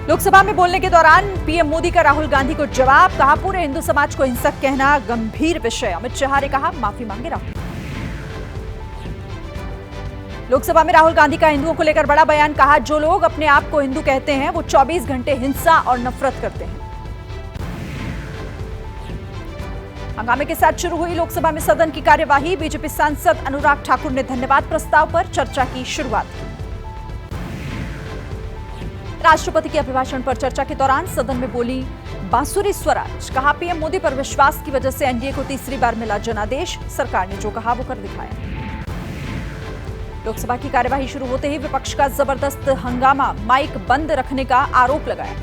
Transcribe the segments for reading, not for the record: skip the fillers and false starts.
लोकसभा में बोलने के दौरान पीएम मोदी का राहुल गांधी को जवाब, कहा पूरे हिंदू समाज को हिंसक कहना गंभीर विषय। अमित शाह ने कहा माफी मांगे राहुल। लोकसभा में राहुल गांधी का हिंदुओं को लेकर बड़ा बयान, कहा जो लोग अपने आप को हिंदू कहते हैं वो 24 घंटे हिंसा और नफरत करते हैं। हंगामे के साथ शुरू हुई लोकसभा में सदन की कार्यवाही। बीजेपी सांसद अनुराग ठाकुर ने धन्यवाद प्रस्ताव पर चर्चा की शुरुआत की। राष्ट्रपति के अभिभाषण पर चर्चा के दौरान सदन में बोली बांसुरी स्वराज, कहा पीएम मोदी पर विश्वास की वजह से एनडीए को तीसरी बार मिला जनादेश। सरकार ने जो कहा वो कर दिखाया। लोकसभा की कार्यवाही शुरू होते ही विपक्ष का जबरदस्त हंगामा, माइक बंद रखने का आरोप लगाया।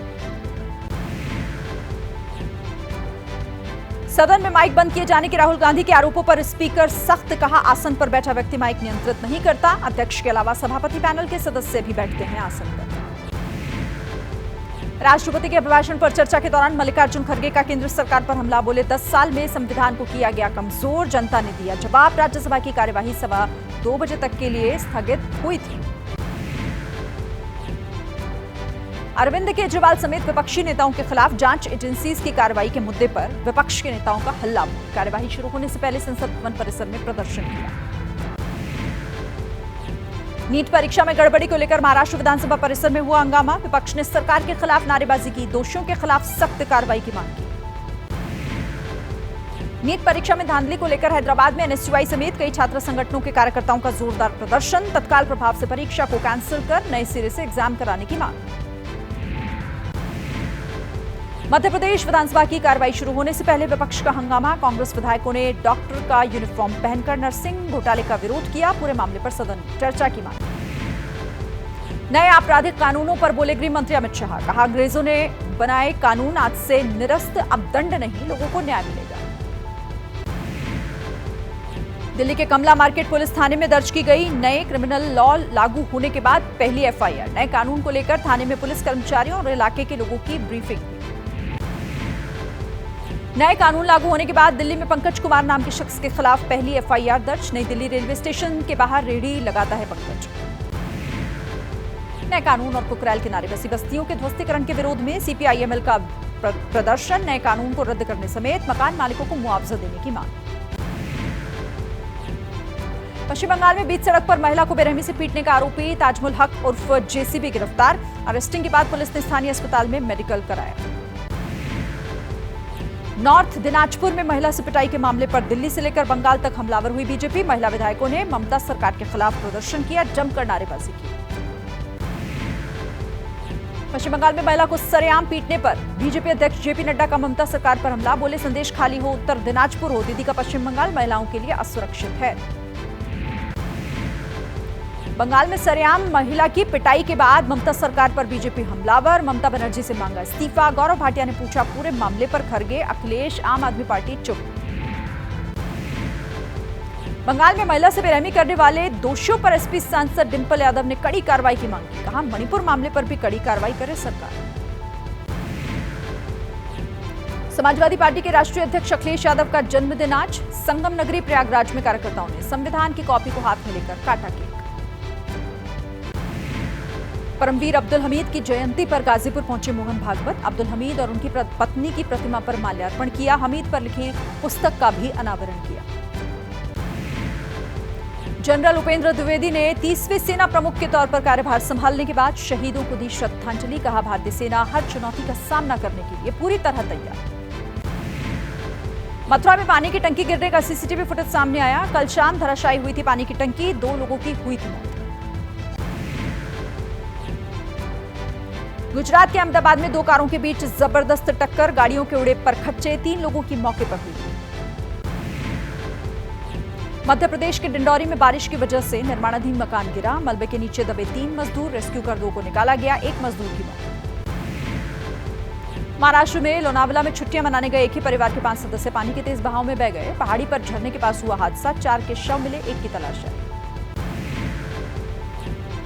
सदन में माइक बंद किए जाने के राहुल गांधी के आरोपों पर स्पीकर सख्त, कहा आसन पर बैठा व्यक्ति माइक नियंत्रित नहीं करता। अध्यक्ष के अलावा सभापति पैनल के सदस्य भी बैठते हैं आसन पर। राष्ट्रपति के अभिभाषण पर चर्चा के दौरान मल्लिकार्जुन खड़गे का केंद्र सरकार पर हमला, बोले 10 साल में संविधान को किया गया कमजोर, जनता ने दिया जवाब। राज्यसभा की कार्यवाही 2:15 बजे तक के लिए स्थगित हुई थी। अरविंद केजरीवाल समेत विपक्षी नेताओं के खिलाफ जांच एजेंसीज की कार्रवाई के मुद्दे पर विपक्ष के नेताओं का हल्ला बोल। कार्यवाही शुरू होने से पहले संसद भवन परिसर में प्रदर्शन किया। नीट परीक्षा में गड़बड़ी को लेकर महाराष्ट्र विधानसभा परिसर में हुआ हंगामा। विपक्ष ने सरकार के खिलाफ नारेबाजी की, दोषियों के खिलाफ सख्त कार्रवाई की मांग की। नीट परीक्षा में धांधली को लेकर हैदराबाद में एनएसयूआई समेत कई छात्र संगठनों के कार्यकर्ताओं का जोरदार प्रदर्शन। तत्काल प्रभाव से परीक्षा को कैंसिल कर नए सिरे से एग्जाम कराने की मांग। मध्य प्रदेश विधानसभा की कार्रवाई शुरू होने से पहले विपक्ष का हंगामा। कांग्रेस विधायकों ने डॉक्टर का यूनिफॉर्म पहनकर नर्सिंग घोटाले का विरोध किया। पूरे मामले पर सदन में चर्चा की मांग। नए आपराधिक कानूनों पर बोले गृह मंत्री अमित शाह, कहा अंग्रेजों ने बनाए कानून आज से निरस्त, अब दंड नहीं लोगों को न्याय मिलेगा। दिल्ली के कमला मार्केट पुलिस थाने में दर्ज की गई नए क्रिमिनल लॉ लागू होने के बाद पहली एफआईआर। नए कानून को लेकर थाने में पुलिस कर्मचारियों और इलाके के लोगों की ब्रीफिंग हुई। नए कानून लागू होने के बाद दिल्ली में पंकज कुमार नाम के शख्स के खिलाफ पहली एफआईआर दर्ज। नई दिल्ली रेलवे स्टेशन के बाहर रेहड़ी लगाता है पंकज। नए कानून और कुकरैल किनारे बसी बस्तियों के ध्वस्तीकरण के विरोध में सीपीआईएमएल का प्रदर्शन। नए कानून को रद्द करने समेत मकान मालिकों को मुआवजा देने की मांग। पश्चिम बंगाल में बीच सड़क पर महिला को बेरहमी से पीटने का आरोपी ताजमुल हक उर्फ जेसीबी गिरफ्तार। अरेस्टिंग के बाद पुलिस ने स्थानीय अस्पताल में मेडिकल कराया। नॉर्थ दिनाजपुर में महिला से पिटाई के मामले पर दिल्ली से लेकर बंगाल तक हमलावर हुई बीजेपी। महिला विधायकों ने ममता सरकार के खिलाफ प्रदर्शन किया, जमकर नारेबाजी की। पश्चिम बंगाल में महिला को सरेआम पीटने पर बीजेपी अध्यक्ष जेपी नड्डा का ममता सरकार पर हमला, बोले संदेश खाली हो उत्तर दिनाजपुर हो, दीदी का पश्चिम बंगाल महिलाओं के लिए असुरक्षित है। बंगाल में सरेआम महिला की पिटाई के बाद ममता सरकार पर बीजेपी हमलावर, ममता बनर्जी से मांगा इस्तीफा। गौरव भाटिया ने पूछा पूरे मामले पर खड़गे, अखिलेश, आम आदमी पार्टी चुप। बंगाल में महिला से बेरहमी करने वाले दोषियों पर एसपी सांसद डिंपल यादव ने कड़ी कार्रवाई की मांग की। कहा मणिपुर मामले पर भी कड़ी कार्रवाई करे सरकार। समाजवादी पार्टी के राष्ट्रीय अध्यक्ष अखिलेश यादव का जन्मदिन आज। संगम नगरी प्रयागराज में कार्यकर्ताओं ने संविधान की कॉपी को हाथ में लेकर काटा केक। परमवीर अब्दुल हमीद की जयंती पर गाजीपुर पहुंचे मोहन भागवत। अब्दुल हमीद और उनकी पत्नी की प्रतिमा पर माल्यार्पण किया। हमीद पर लिखी पुस्तक का भी अनावरण किया। जनरल उपेंद्र द्विवेदी ने 30वें सेना प्रमुख के तौर पर कार्यभार संभालने के बाद शहीदों को दी श्रद्धांजलि। कहा भारतीय सेना हर चुनौती का सामना करने के लिए पूरी तरह तैयार। मथुरा में पानी की टंकी गिरने का सीसीटीवी फुटेज सामने आया। कल शाम धराशायी हुई थी पानी की टंकी, 2 लोगों की हुई थी मौत। गुजरात के अहमदाबाद में 2 कारों के बीच जबरदस्त टक्कर, गाड़ियों के उड़े परखच्चे, 3 लोगों की मौके पर हुई। मध्य प्रदेश के डिंडौरी में बारिश की वजह से निर्माणाधीन मकान गिरा। मलबे के नीचे दबे 3 मजदूर, रेस्क्यू कर 2 को निकाला गया, 1 मजदूर की मौत। महाराष्ट्र में लोनावला में छुट्टियां मनाने गए एक ही परिवार के 5 सदस्य पानी के तेज बहाव में बह गए। पहाड़ी पर झरने के पास हुआ हादसा, 4 के शव मिले, 1 की तलाश जारी।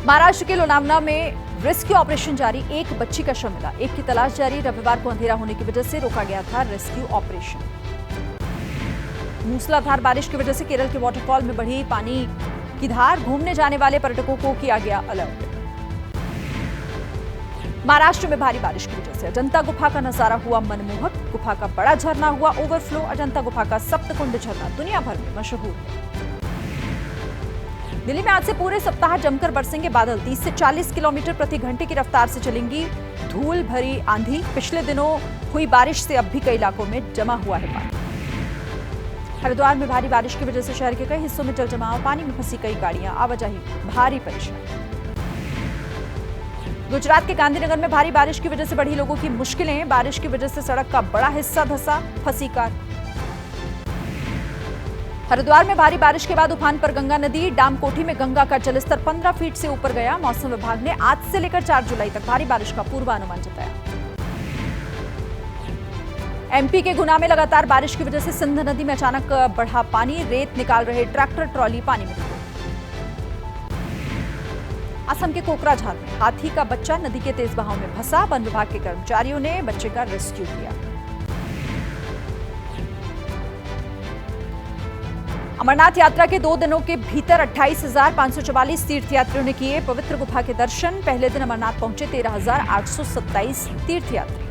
महाराष्ट्र के लोनावला में रेस्क्यू ऑपरेशन जारी, 1 बच्ची का शव मिला, 1 की तलाश जारी। रविवार को अंधेरा होने की वजह से रोका गया था रेस्क्यू ऑपरेशन। मूसलाधार बारिश की वजह से केरल के वाटरफॉल में बढ़ी पानी की धार, घूमने जाने वाले पर्यटकों को किया गया अलर्ट। महाराष्ट्र में भारी बारिश की वजह से अजंता गुफा का नजारा हुआ मनमोहक। गुफा का बड़ा झरना हुआ ओवरफ्लो। अजंता गुफा का सप्तकुंड झरना दुनिया भर में मशहूर है। दिल्ली में आज से पूरे सप्ताह जमकर बरसेंगे बादल। 30 से 40 किलोमीटर प्रति घंटे की रफ्तार से चलेंगी धूल भरी आंधी। पिछले दिनों हुई बारिश से अब भी कई इलाकों में जमा हुआ है पानी। हरिद्वार में भारी बारिश की वजह से शहर के कई हिस्सों में जल जमाव। पानी में फंसी कई गाड़ियां, आवाजाही भारी परेशानी। गुजरात के गांधीनगर में भारी बारिश की वजह से बढ़ी लोगों की मुश्किलें। बारिश की वजह से सड़क का बड़ा हिस्सा धंसा, फंसी कार। हरिद्वार में भारी बारिश के बाद उफान पर गंगा नदी। डामकोठी में गंगा का जलस्तर 15 फीट से ऊपर गया। मौसम विभाग ने आज से लेकर 4 जुलाई तक भारी बारिश का पूर्वानुमान जताया। एमपी के गुना में लगातार बारिश की वजह से सिंध नदी में अचानक बढ़ा पानी। रेत निकाल रहे ट्रैक्टर ट्रॉली पानी में डूबे। असम के कोकराझार में हाथी का बच्चा नदी के तेज बहाव में फंसा। वन विभाग के कर्मचारियों ने बच्चे का रेस्क्यू किया। अमरनाथ यात्रा के 2 दिनों के भीतर 28,544 तीर्थयात्रियों ने किए पवित्र गुफा के दर्शन। पहले दिन अमरनाथ पहुंचे 13,827 तीर्थयात्री।